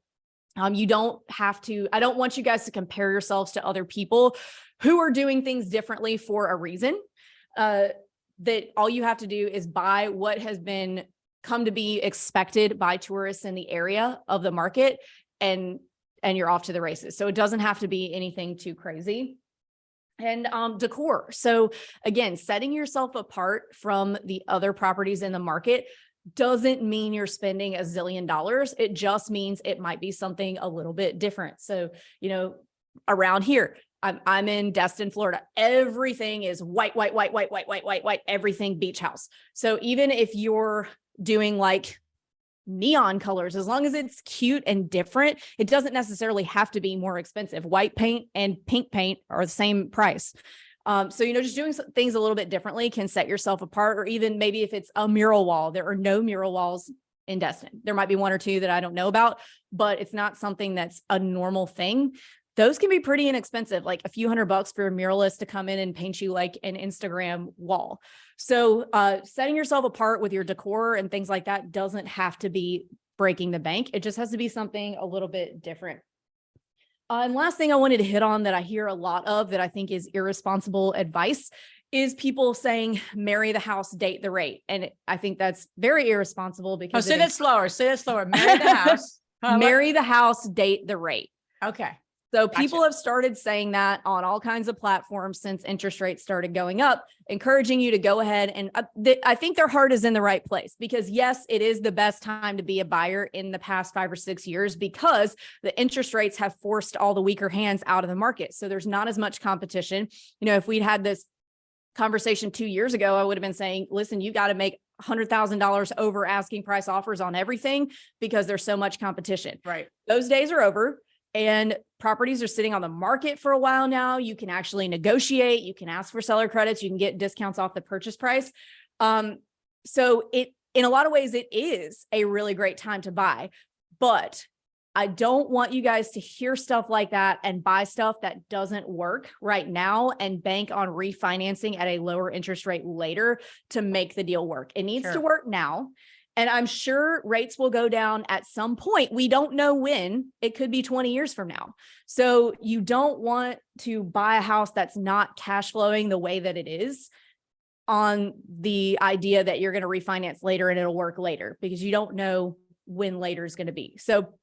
you don't have to, I don't want you guys to compare yourselves to other people who are doing things differently for a reason. That all you have to do is buy what has been come to be expected by tourists in the area of the market, and you're off to the races. So it doesn't have to be anything too crazy. And decor. So again, setting yourself apart from the other properties in the market doesn't mean you're spending $1 zillion. It just means it might be something a little bit different. So, you know, around here, I'm in Destin, Florida. Everything is white, everything beach house. So even if you're doing like neon colors, as long as it's cute and different, it doesn't necessarily have to be more expensive. White paint and pink paint are the same price. So, you know, just doing things a little bit differently can set yourself apart. Or even maybe if it's a mural wall, there are no mural walls in Destin. There might be one or two that I don't know about, but it's not something that's a normal thing. Those can be pretty inexpensive, like a few $100 for a muralist to come in and paint you like an Instagram wall. So setting yourself apart with your decor and things like that doesn't have to be breaking the bank. It just has to be something a little bit different. And last thing I wanted to hit on that I hear a lot of that I think is irresponsible advice is people saying, marry the house, date the rate. And I think that's very irresponsible because— say that slower. Say that slower. Marry the house. Marry the house, date the rate. Okay. So people have started saying that on all kinds of platforms since interest rates started going up, encouraging you to go ahead. And I think their heart is in the right place, because yes, it is the best time to be a buyer in the past 5 or 6 years, because the interest rates have forced all the weaker hands out of the market. So there's not as much competition. You know, if we'd had this conversation 2 years ago, I would have been saying, listen, you got to make $100,000 over asking price offers on everything because there's so much competition. Right. Those days are over. And properties are sitting on the market for a while now. You can actually negotiate. You can ask for seller credits. You can get discounts off the purchase price. So in a lot of ways, it is a really great time to buy. But I don't want you guys to hear stuff like that and buy stuff that doesn't work right now and bank on refinancing at a lower interest rate later to make the deal work. It needs to work now. And I'm sure rates will go down at some point. We don't know when. It could be 20 years from now. So you don't want to buy a house that's not cash flowing the way that it is on the idea that you're going to refinance later and it'll work later, because you don't know when later is going to be. So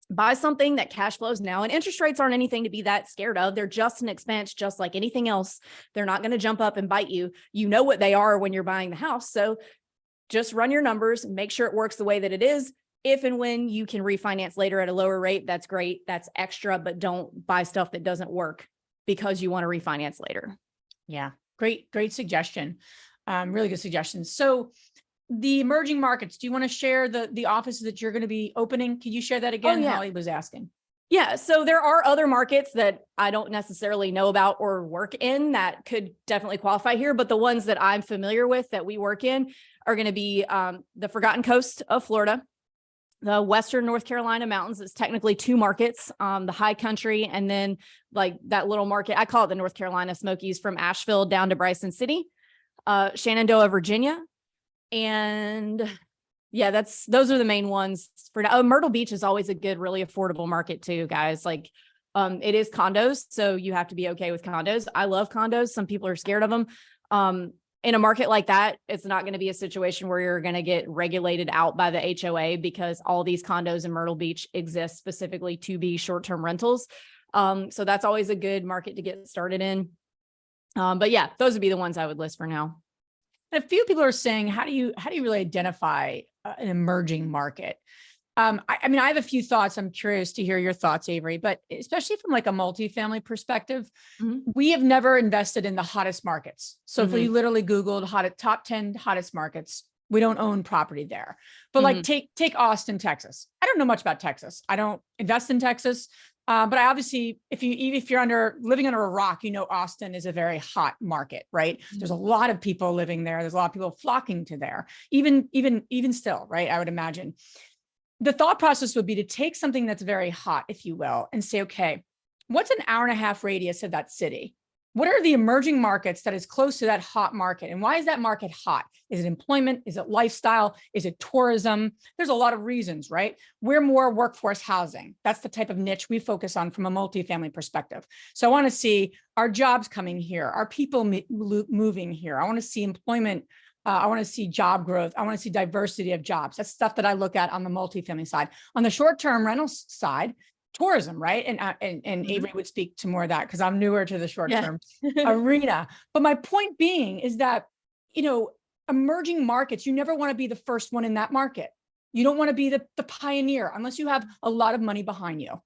buy something that cash flows now, and interest rates aren't anything to be that scared of. They're just an expense, just like anything else. They're not going to jump up and bite you. You know what they are when you're buying the house. So just run your numbers, make sure it works the way that it is. If and when you can refinance later at a lower rate, that's great. That's extra, but don't buy stuff that doesn't work because you want to refinance later. Yeah. Great suggestion. Really good suggestions. So the emerging markets, do you want to share the offices that you're going to be opening? Can you share that again? yeah. Holly was asking. Yeah. So there are other markets that I don't necessarily know about or work in that could definitely qualify here, but the ones that I'm familiar with that we work in are going to be the Forgotten Coast of Florida, the Western North Carolina mountains. It's technically 2 markets, the High Country, and then like that little market, I call it the North Carolina Smokies, from Asheville down to Bryson City, Shenandoah, Virginia. And yeah, those are the main ones for now. Myrtle Beach is always a good, really affordable market too, guys. Like, it is condos, so you have to be okay with condos. I love condos. Some people are scared of them. In a market like that, it's not going to be a situation where you're going to get regulated out by the HOA, because all these condos in Myrtle Beach exist specifically to be short-term rentals. So that's always a good market to get started in. But yeah, those would be the ones I would list for now. And a few people are saying, how do you really identify an emerging market? I mean, I have a few thoughts. I'm curious to hear your thoughts, Avery, but especially from like a multifamily perspective, we have never invested in the hottest markets. So if we literally Googled top 10 hottest markets, we don't own property there. But like take Austin, Texas. I don't know much about Texas. I don't invest in Texas. But I obviously, if you're living under a rock, you know, Austin is a very hot market, right? There's a lot of people living there. There's a lot of people flocking to there, even still, right? I would imagine. The thought process would be to take something that's very hot, if you will, and say, okay, what's an hour and a half radius of that city? What are the emerging markets that is close to that hot market? And why is that market hot? Is it employment? Is it lifestyle? Is it tourism? There's a lot of reasons, right? We're more workforce housing. That's the type of niche we focus on from a multifamily perspective. So I want to see our jobs coming here, our people moving here. I want to see employment. I want to see job growth. I want to see diversity of jobs. That's stuff that I look at on the multifamily side. On the short-term rental side, tourism, right? And Avery would speak to more of that because I'm newer to the short-term arena. But my point being is that, you know, emerging markets, you never want to be the first one in that market. You don't want to be the pioneer unless you have a lot of money behind you.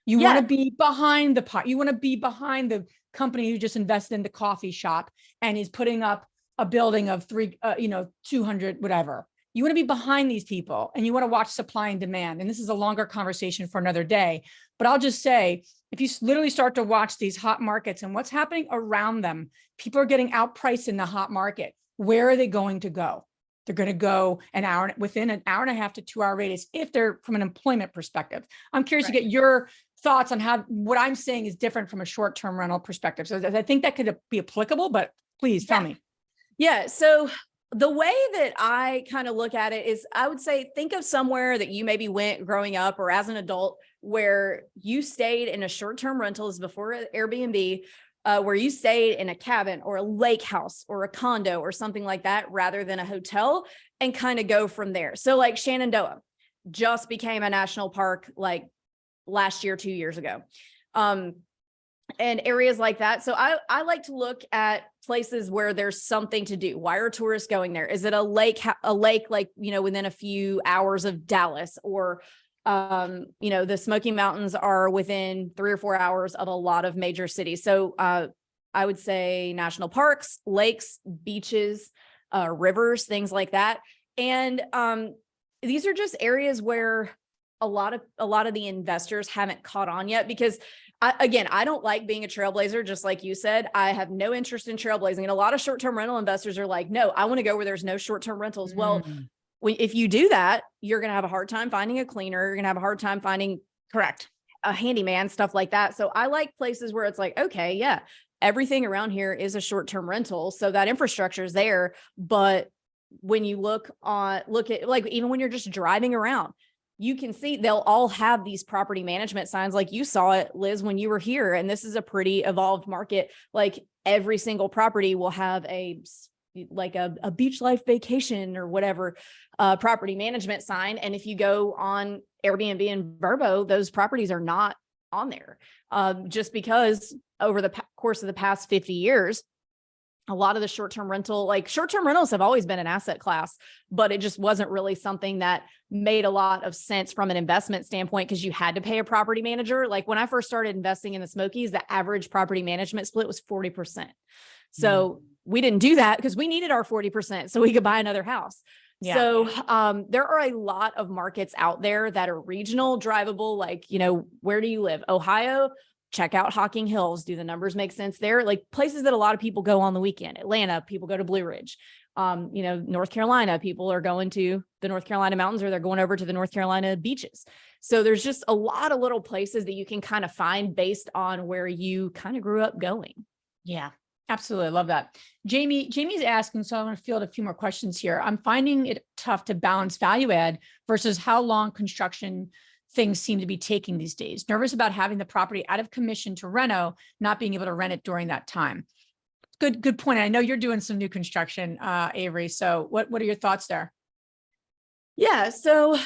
You want to be behind you want to be behind the company who just invested in the coffee shop and is putting up a building of 200, whatever. You want to be behind these people and you want to watch supply and demand. And this is a longer conversation for another day, but I'll just say, if you literally start to watch these hot markets and what's happening around them, people are getting outpriced in the hot market. Where are they going to go? They're going to go within an hour and a half to 2 hour radius if they're from an employment perspective. I'm curious to get your thoughts on how what I'm saying is different from a short-term rental perspective. So I think that could be applicable, but please tell me. Yeah. So the way that I kind of look at it is, I would say, think of somewhere that you maybe went growing up or as an adult where you stayed in a short-term rentals before Airbnb, where you stayed in a cabin or a lake house or a condo or something like that, rather than a hotel, and kind of go from there. So like Shenandoah just became a national park like last year, 2 years ago. And areas like that. So I like to look at places where there's something to do. Why are tourists going there? Is it a lake like, you know, within a few hours of Dallas, or, you know, the Smoky Mountains are within 3 or 4 hours of a lot of major cities. So I would say national parks, lakes, beaches, rivers, things like that. And these are just areas where a lot of the investors haven't caught on yet, because I don't like being a trailblazer. Just like you said, I have no interest in trailblazing. And a lot of short-term rental investors are like, no, I want to go where there's no short-term rentals. Well, if you do that, you're going to have a hard time finding a cleaner. You're going to have a hard time finding a handyman, stuff like that. So I like places where it's like, okay, yeah, everything around here is a short-term rental. So that infrastructure is there. But when you look at, like, even when you're just driving around, you can see they'll all have these property management signs, like you saw it, Liz, when you were here. And this is a pretty evolved market. Like every single property will have a, like a beach life vacation or whatever property management sign. And if you go on Airbnb and VRBO, those properties are not on there, just because over the course of the past 50 years, a lot of the short-term rentals have always been an asset class, but it just wasn't really something that made a lot of sense from an investment standpoint because you had to pay a property manager. Like when I first started investing in the Smokies, the average property management split was 40%. So we didn't do that because we needed our 40% so we could buy another house. Yeah. So there are a lot of markets out there that are regional, drivable, like, where do you live? Ohio? Check out Hocking Hills. Do the numbers make sense there? Like places that a lot of people go on the weekend. Atlanta, people go to Blue Ridge. North Carolina, people are going to the North Carolina mountains or they're going over to the North Carolina beaches. So there's just a lot of little places that you can kind of find based on where you kind of grew up going. Yeah, absolutely. I love that. Jamie's asking, so I'm going to field a few more questions here. I'm finding it tough to balance value add versus how long construction things seem to be taking these days. Nervous about having the property out of commission to reno, not being able to rent it during that time. Good point. I know you're doing some new construction, Avery. So what are your thoughts there? Yeah. So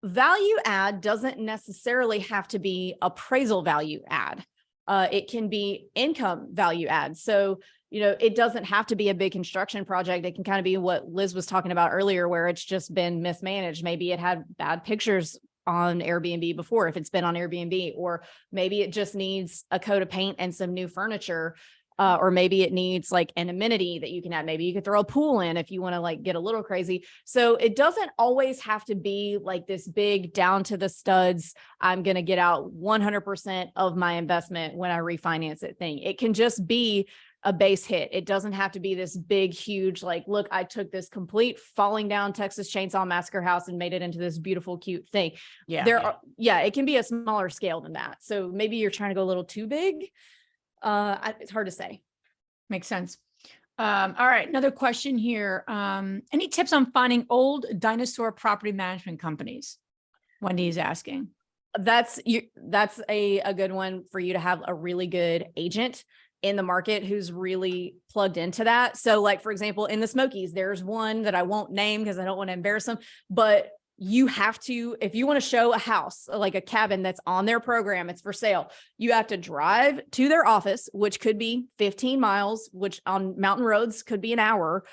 value add doesn't necessarily have to be appraisal value add. It can be income value add. So, it doesn't have to be a big construction project. It can kind of be what Liz was talking about earlier, where it's just been mismanaged. Maybe it had bad pictures on Airbnb before, if it's been on Airbnb, or maybe it just needs a coat of paint and some new furniture. Or maybe it needs like an amenity that you can add. Maybe you could throw a pool in if you want to like get a little crazy. So it doesn't always have to be like this big down to the studs, I'm going to get out 100% of my investment when I refinance it thing. It can just be a base hit. It doesn't have to be this big, huge, like, look, I took this complete falling down Texas Chainsaw Massacre house and made it into this beautiful, cute thing. Yeah. It can be a smaller scale than that. So maybe you're trying to go a little too big. It's hard to say. Makes sense. All right. Another question here. Any tips on finding old dinosaur property management companies? Wendy is asking. That's a good one for you to have a really good agent in the market who's really plugged into that. So like, for example, in the Smokies, there's one that I won't name because I don't want to embarrass them, but you have to, if you want to show a house, like a cabin that's on their program, it's for sale, you have to drive to their office, which could be 15 miles, which on mountain roads could be an hour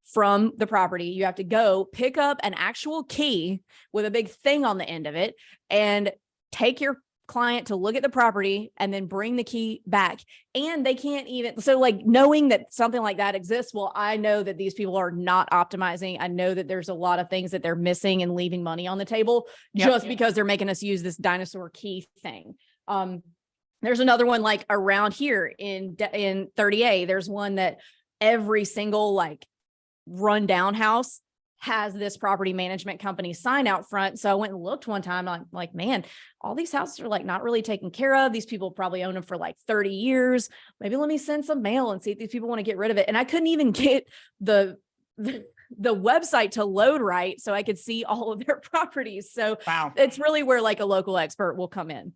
from the property. You have to go pick up an actual key with a big thing on the end of it and take your client to look at the property and then bring the key back. And they can't even, so like knowing that something like that exists, well, I know that these people are not optimizing. I know that there's a lot of things that they're missing and leaving money on the table because they're making us use this dinosaur key thing. There's another one like around here in 30A, there's one that every single like rundown house has this property management company sign out front. So I went and looked one time. I'm like, man, all these houses are like not really taken care of. These people probably own them for like 30 years. Maybe let me send some mail and see if these people want to get rid of it. And I couldn't even get the website to load right so I could see all of their properties. So wow, it's really where like a local expert will come in.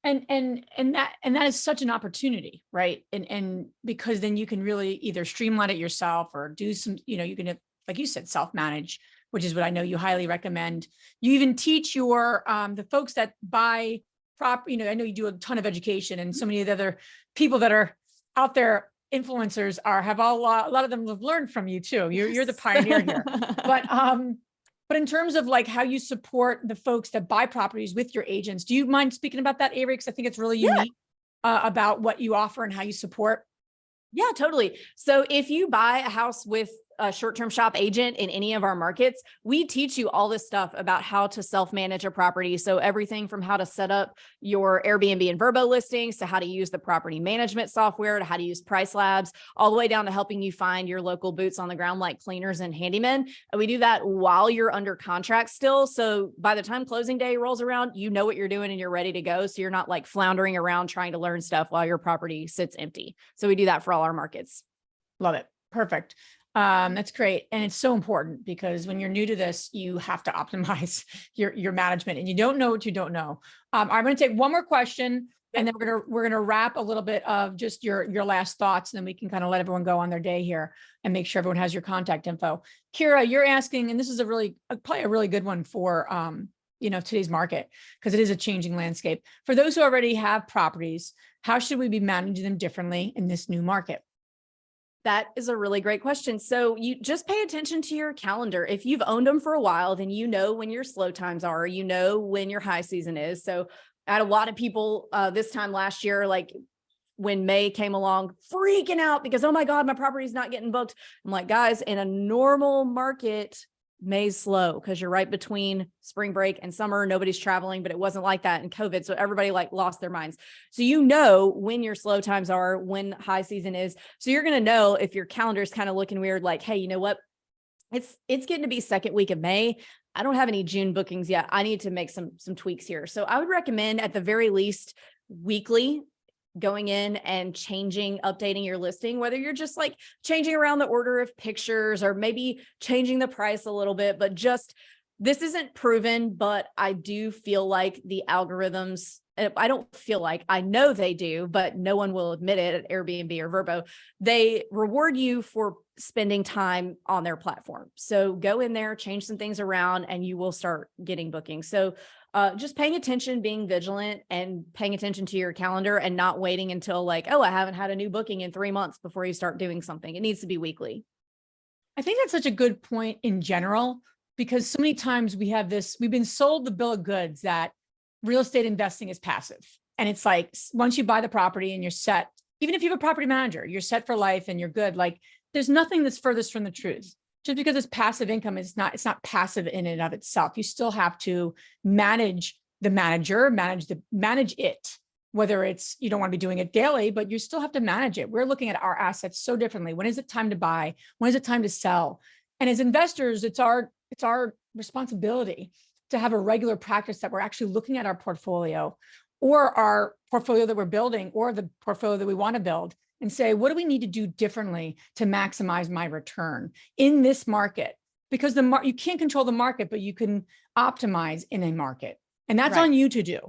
And that is such an opportunity, right? And because then you can really either streamline it yourself or do some, you can, like you said, self-manage, which is what I know you highly recommend. You even teach your, the folks that buy property, I know you do a ton of education, and so many of the other people that are out there, influencers have a lot of them have learned from you too. You're the pioneer here. But in terms of like how you support the folks that buy properties with your agents, do you mind speaking about that, Avery? Because I think it's really unique about what you offer and how you support. Yeah, totally. So if you buy a house with a short-term shop agent in any of our markets, we teach you all this stuff about how to self-manage a property. So everything from how to set up your Airbnb and VRBO listings to how to use the property management software to how to use Price Labs, all the way down to helping you find your local boots on the ground like cleaners and handymen. And we do that while you're under contract still. So by the time closing day rolls around, you know what you're doing and you're ready to go. So you're not like floundering around trying to learn stuff while your property sits empty. So we do that for all our markets. Love it. Perfect. That's great. And it's so important because when you're new to this, you have to optimize your management and you don't know what you don't know. I'm going to take one more question. And then we're gonna wrap a little bit of just your last thoughts, and then we can kind of let everyone go on their day here and make sure everyone has your contact info. Kira, you're asking, and this is probably a really good one for today's market, because it is a changing landscape. For those who already have properties, how should we be managing them differently in this new market? That is a really great question. So you just pay attention to your calendar. If you've owned them for a while, then you know when your slow times are, you know when your high season is. So I had a lot of people this time last year, like when May came along, freaking out because, oh my God, my property's not getting booked. I'm like, guys, in a normal market, May's slow because you're right between spring break and summer. Nobody's traveling, but it wasn't like that in COVID. So everybody like lost their minds. So you know when your slow times are, when high season is. So you're going to know if your calendar is kind of looking weird, like, hey, you know what? It's getting to be second week of May. I don't have any June bookings yet. I need to make some tweaks here. So I would recommend at the very least weekly going in and changing, updating your listing, whether you're just like changing around the order of pictures or maybe changing the price a little bit, but just, this isn't proven, but I do feel like the algorithms, I don't feel like, I know they do, but no one will admit it at Airbnb or VRBO. They reward you for spending time on their platform. So go in there, change some things around, and you will start getting bookings. So just paying attention, being vigilant, and paying attention to your calendar and not waiting until like, oh, I haven't had a new booking in 3 months before you start doing something. It needs to be weekly. I think that's such a good point in general, because so many times we've been sold the bill of goods that real estate investing is passive. And it's like, once you buy the property and you're set, even if you have a property manager, you're set for life and you're good. Like, there's nothing that's furthest from the truth. Just because it's passive income, it's not passive in and of itself. You still have to manage the manager, manage it, whether it's, you don't want to be doing it daily, but you still have to manage it. We're looking at our assets so differently. When is it time to buy? When is it time to sell? And as investors, it's our responsibility to have a regular practice that we're actually looking at our portfolio, or our portfolio that we're building, or the portfolio that we want to build, and say, what do we need to do differently to maximize my return in this market? Because you can't control the market, but you can optimize in a market. And that's on you to do.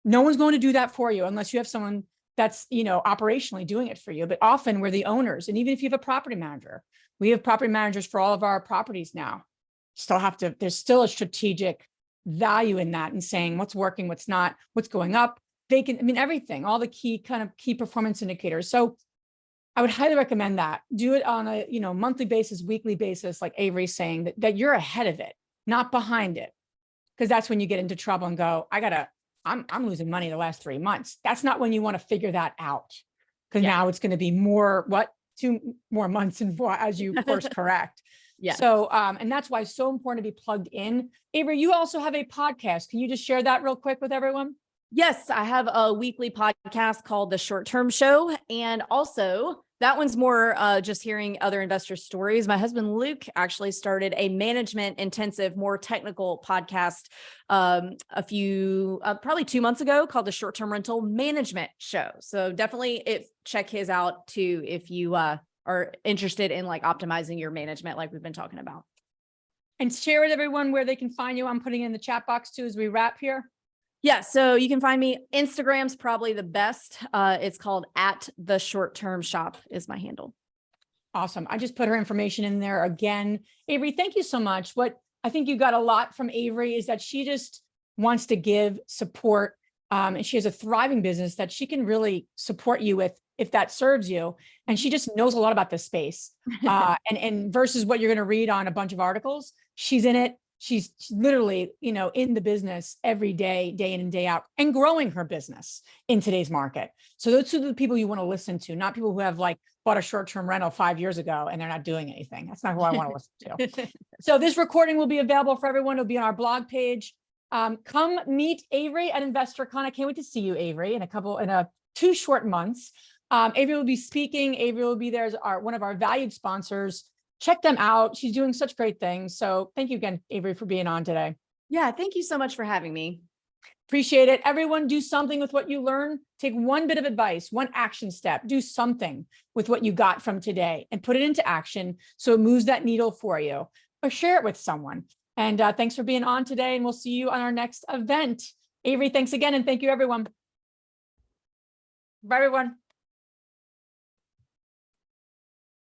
No one's going to do that for you unless you have someone that's, operationally doing it for you. But often we're the owners. And even if you have a property manager, we have property managers for all of our properties now. There's still a strategic value in that, and saying what's working, what's not, what's going up, everything, all the key performance indicators. So I would highly recommend that. Do it on a monthly basis, weekly basis, like Avery's saying, that you're ahead of it, not behind it. Because that's when you get into trouble and go, I'm losing money the last 3 months. That's not when you want to figure that out. Because now it's going to be 2 more months as you course correct. Yeah. So, and that's why it's so important to be plugged in. Avery, you also have a podcast. Can you just share that real quick with everyone? Yes, I have a weekly podcast called The Short Term Show. And also that one's more just hearing other investor stories. My husband, Luke, actually started a management intensive, more technical podcast probably 2 months ago, called The Short Term Rental Management Show. So definitely check his out too, if you are interested in like optimizing your management, like we've been talking about. And share with everyone where they can find you. I'm putting in the chat box too as we wrap here. Yeah, so you can find me. Instagram's probably the best. It's called @theshorttermshop is my handle. Awesome. I just put her information in there again. Avery, thank you so much. What I think you got a lot from Avery is that she just wants to give support, and she has a thriving business that she can really support you with if that serves you. And she just knows a lot about this space. And versus what you're going to read on a bunch of articles, she's in it. She's literally, in the business every day, day in and day out, and growing her business in today's market. So those are the people you want to listen to, not people who have bought a short-term rental 5 years ago and they're not doing anything. That's not who I want to listen to. So this recording will be available for everyone. It'll be on our blog page. Come meet Avery at InvestorCon. I can't wait to see you, Avery, in 2 short months. Avery will be speaking. Avery will be there as one of our valued sponsors. Check them out. She's doing such great things. So thank you again, Avery, for being on today. Yeah, thank you so much for having me. Appreciate it. Everyone, do something with what you learn. Take one bit of advice, one action step. Do something with what you got from today and put it into action so it moves that needle for you, or share it with someone. And thanks for being on today, and we'll see you on our next event. Avery, thanks again, and thank you, everyone. Bye, everyone.